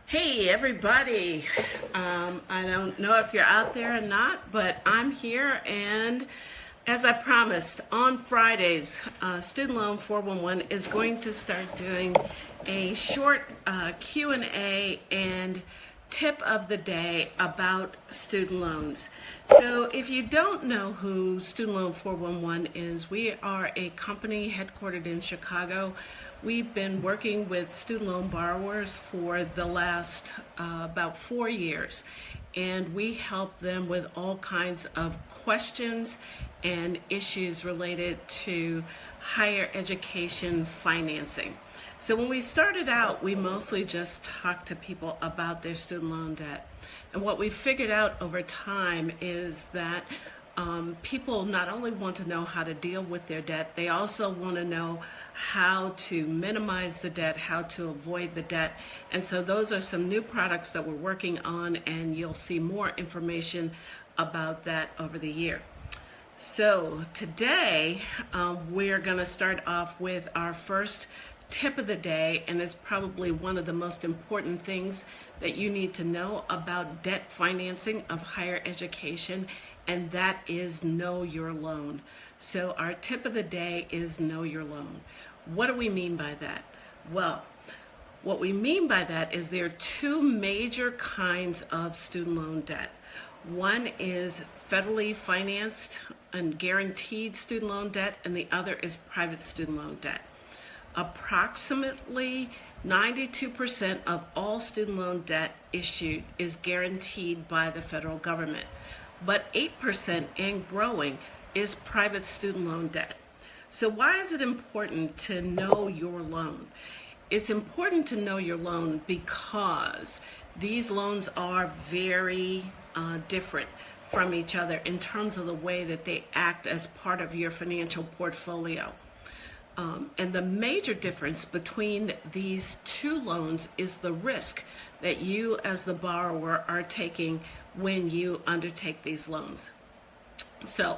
Hey everybody, I don't know if you're out there or not, but I'm here, and as I promised, on Fridays, Student Loan 411 is going to start doing a short Q&A and tip of the day about student loans. So if you don't know who Student Loan 411 is, we are a company headquartered in Chicago. We've been working with student loan borrowers for the last about 4 years, and we help them with all kinds of questions and issues related to higher education financing. So when we started out, we mostly just talked to people about their student loan debt. And what we figured out over time is that people not only want to know how to deal with their debt, they also want to know how to minimize the debt, how to avoid the debt. And so those are some new products that we're working on, and you'll see more information about that over the year. So today we're going to start off with our first tip of the day, and it's probably one of the most important things that you need to know about debt financing of higher education, and that is know your loan. So our tip of the day is know your loan. What do we mean by that? Well, what we mean by that is there are two major kinds of student loan debt. One is federally financed and guaranteed student loan debt, and the other is private student loan debt. Approximately 92% of all student loan debt issued is guaranteed by the federal government, but 8% and growing is private student loan debt. So why is it important to know your loan? It's important to know your loan because these loans are very different from each other in terms of the way that they act as part of your financial portfolio. And the major difference between these two loans is the risk that you as the borrower are taking when you undertake these loans. So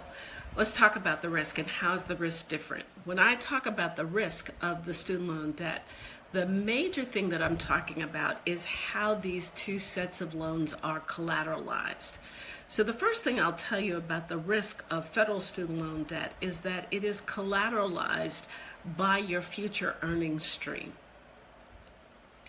let's talk about the risk and how's the risk different. When I talk about the risk of the student loan debt, the major thing that I'm talking about is how these two sets of loans are collateralized. So the first thing I'll tell you about the risk of federal student loan debt is that it is collateralized by your future earnings stream.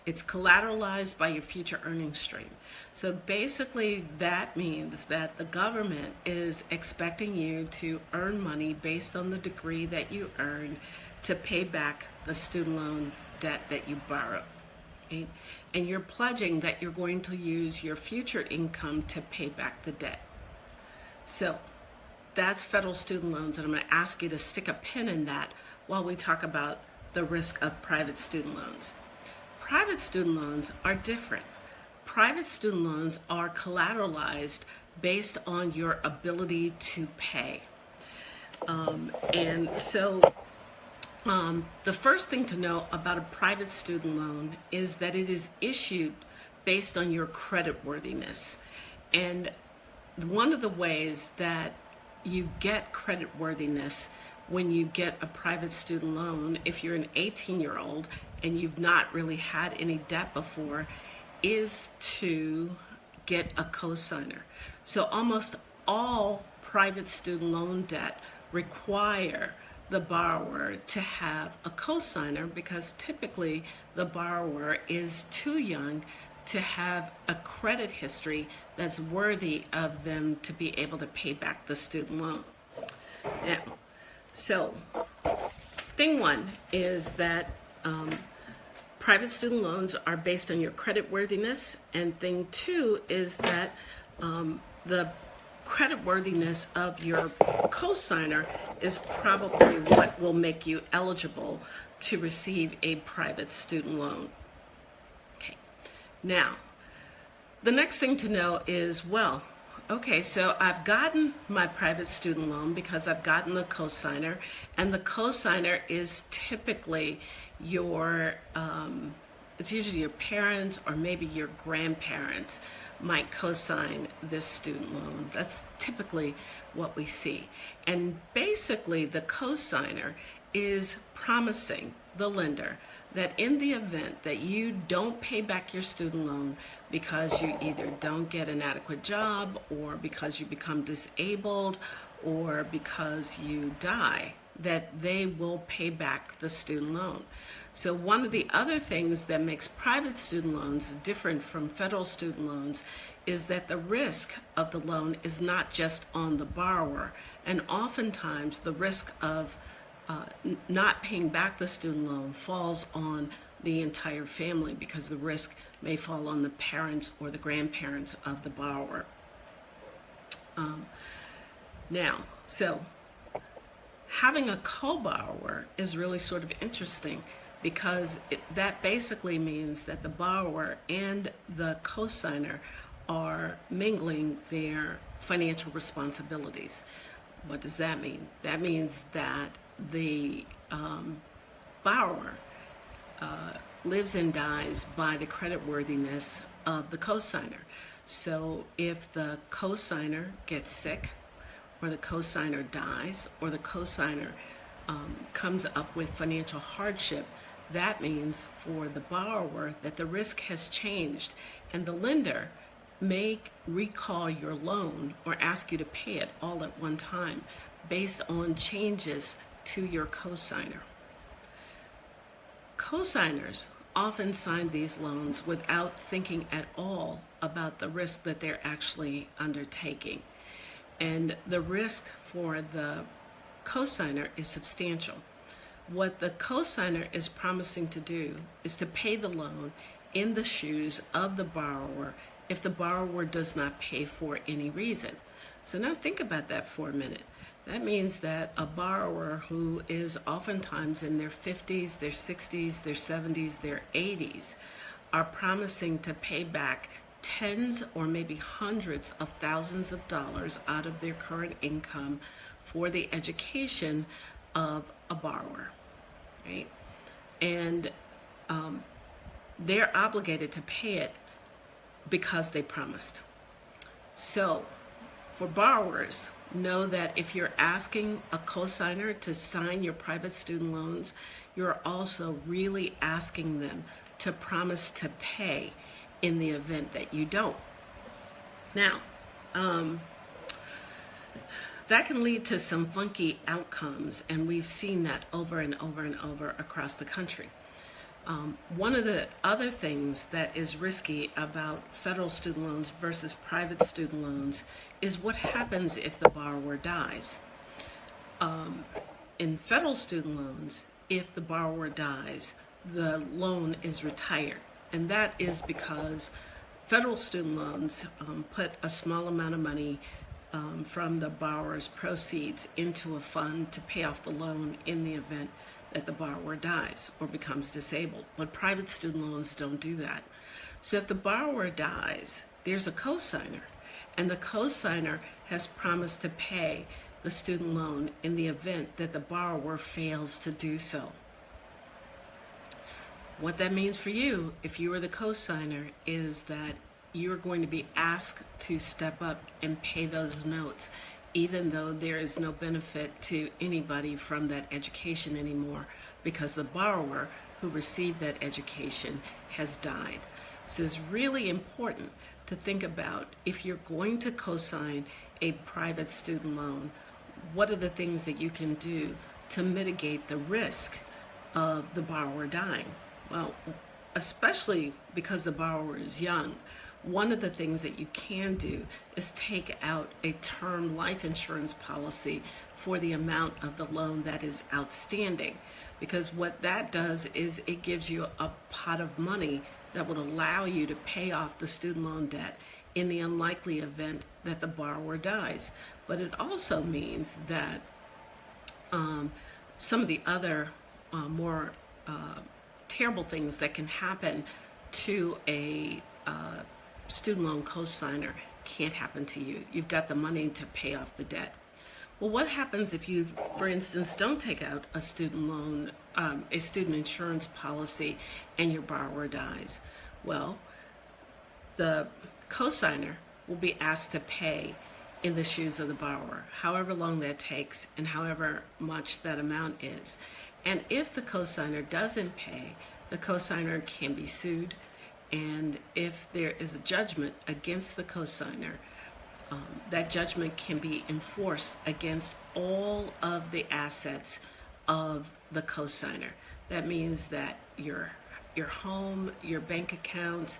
It's collateralized by your future earnings stream. So basically that means that the government is expecting you to earn money based on the degree that you earn to pay back the student loan debt that you borrowed. Okay? And you're pledging that you're going to use your future income to pay back the debt. So that's federal student loans, and I'm going to ask you to stick a pin in that while we talk about the risk of private student loans. Private student loans are different. Private student loans are collateralized based on your ability to pay. The first thing to know about a private student loan is that it is issued based on your creditworthiness. And one of the ways that you get creditworthiness when you get a private student loan, if you're an 18-year-old and you've not really had any debt before, is to get a cosigner. So almost all private student loan debt require the borrower to have a cosigner because typically the borrower is too young to have a credit history that's worthy of them to be able to pay back the student loan. Now, so thing one is that private student loans are based on your creditworthiness, and thing two is that the creditworthiness of your cosigner is probably what will make you eligible to receive a private student loan. Okay. Now, the next thing to know is, well, okay, so I've gotten my private student loan because I've gotten the cosigner, and the cosigner is typically your, it's usually your parents or maybe your grandparents might cosign this student loan. That's typically what we see. And basically the cosigner is promising the lender that in the event that you don't pay back your student loan because you either don't get an adequate job, or because you become disabled, or because you die, that they will pay back the student loan. So one of the other things that makes private student loans different from federal student loans is that the risk of the loan is not just on the borrower, and oftentimes the risk of not paying back the student loan falls on the entire family, because the risk may fall on the parents or the grandparents of the borrower. So having a co-borrower is really sort of interesting, because that basically means that the borrower and the co-signer are mingling their financial responsibilities. What does that mean? That means that the borrower lives and dies by the creditworthiness of the co-signer. So if the co-signer gets sick, or the co-signer dies, or the co-signer comes up with financial hardship, that means for the borrower that the risk has changed, and the lender may recall your loan or ask you to pay it all at one time based on changes to your co-signer. Co-signers often sign these loans without thinking at all about the risk that they're actually undertaking. And the risk for the co-signer is substantial. What the co-signer is promising to do is to pay the loan in the shoes of the borrower if the borrower does not pay for any reason. So now think about that for a minute. That means that a borrower who is oftentimes in their 50s, their 60s, their 70s, their 80s are promising to pay back tens or maybe hundreds of thousands of dollars out of their current income for the education of a borrower, right? And they're obligated to pay it because they promised. So for borrowers, know that if you're asking a co-signer to sign your private student loans, you're also really asking them to promise to pay in the event that you don't. Now, that can lead to some funky outcomes, and we've seen that over and over and over across the country. One of the other things that is risky about federal student loans versus private student loans is what happens if the borrower dies. In federal student loans, if the borrower dies, the loan is retired. And that is because federal student loans put a small amount of money from the borrower's proceeds into a fund to pay off the loan in the event that the borrower dies or becomes disabled. But private student loans don't do that. So if the borrower dies, there's a co-signer, and the co-signer has promised to pay the student loan in the event that the borrower fails to do so. What that means for you, if you are the co-signer, is that you're going to be asked to step up and pay those notes, even though there is no benefit to anybody from that education anymore, because the borrower who received that education has died. So it's really important to think about, if you're going to co-sign a private student loan, what are the things that you can do to mitigate the risk of the borrower dying? Well, especially because the borrower is young, one of the things that you can do is take out a term life insurance policy for the amount of the loan that is outstanding. Because what that does is it gives you a pot of money that will allow you to pay off the student loan debt in the unlikely event that the borrower dies. But it also means that some of the other more terrible things that can happen to a student loan co-signer can't happen to you. You've got the money to pay off the debt. Well, what happens if you, for instance, don't take out a student loan, a student insurance policy, and your borrower dies? Well, the co-signer will be asked to pay in the shoes of the borrower, however long that takes and however much that amount is. And if the co-signer doesn't pay, the cosigner can be sued, and if there is a judgment against the cosigner, that judgment can be enforced against all of the assets of the cosigner. That means that your home, your bank accounts,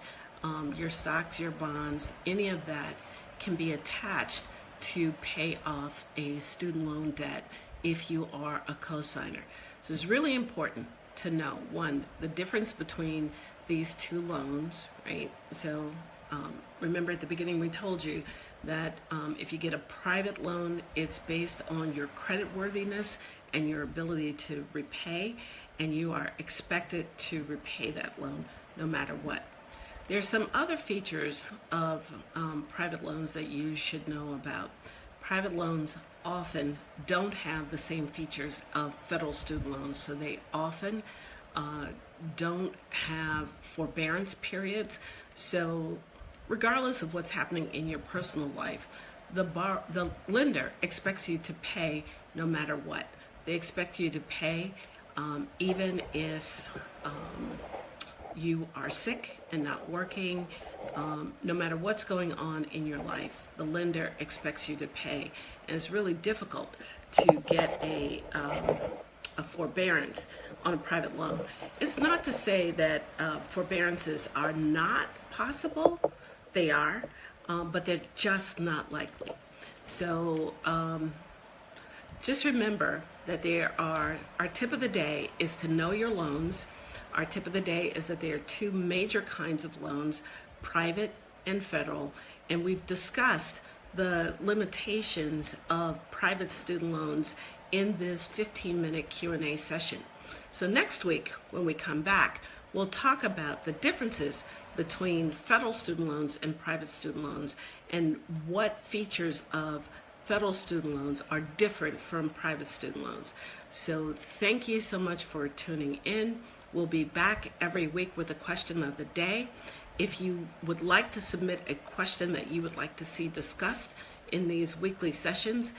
your stocks, your bonds, any of that can be attached to pay off a student loan debt if you are a cosigner. So it's really important to know, one, the difference between these two loans, right? So remember at the beginning we told you that if you get a private loan, it's based on your credit worthiness and your ability to repay, and you are expected to repay that loan no matter what. There's some other features of private loans that you should know about. Private loans often don't have the same features of federal student loans, so they often don't have forbearance periods. So regardless of what's happening in your personal life, the lender expects you to pay no matter what. They expect you to pay even if you are sick and not working, no matter what's going on in your life, the lender expects you to pay. And it's really difficult to get a forbearance on a private loan. It's not to say that forbearances are not possible. They are, but they're just not likely. So just remember that our tip of the day is to know your loans. Our tip of the day is that there are two major kinds of loans, private and federal, and we've discussed the limitations of private student loans in this 15-minute Q&A session. So next week, when we come back, we'll talk about the differences between federal student loans and private student loans and what features of federal student loans are different from private student loans. So thank you so much for tuning in. We'll be back every week with a question of the day. If you would like to submit a question that you would like to see discussed in these weekly sessions,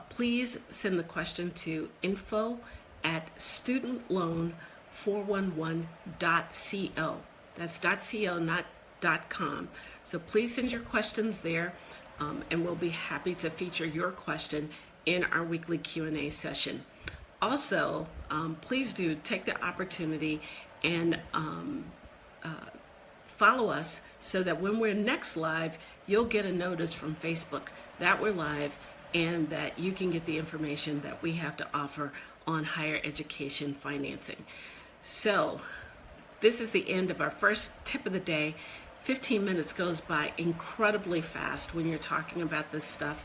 please send the question to info@studentloan411.co. That's .co, not .com. So please send your questions there, and we'll be happy to feature your question in our weekly Q&A session. Also, please do take the opportunity and follow us so that when we're next live, you'll get a notice from Facebook that we're live and that you can get the information that we have to offer on higher education financing. So this is the end of our first tip of the day. 15 minutes goes by incredibly fast when you're talking about this stuff,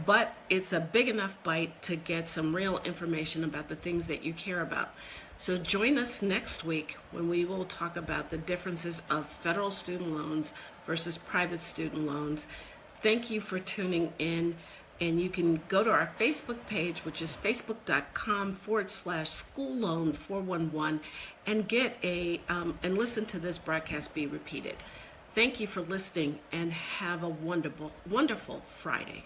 but it's a big enough bite to get some real information about the things that you care about. So join us next week when we will talk about the differences of federal student loans versus private student loans. Thank you for tuning in, and you can go to our Facebook page, which is facebook.com/schoolloan411, and get and listen to this broadcast be repeated. Thank you for listening, and have a wonderful, wonderful Friday.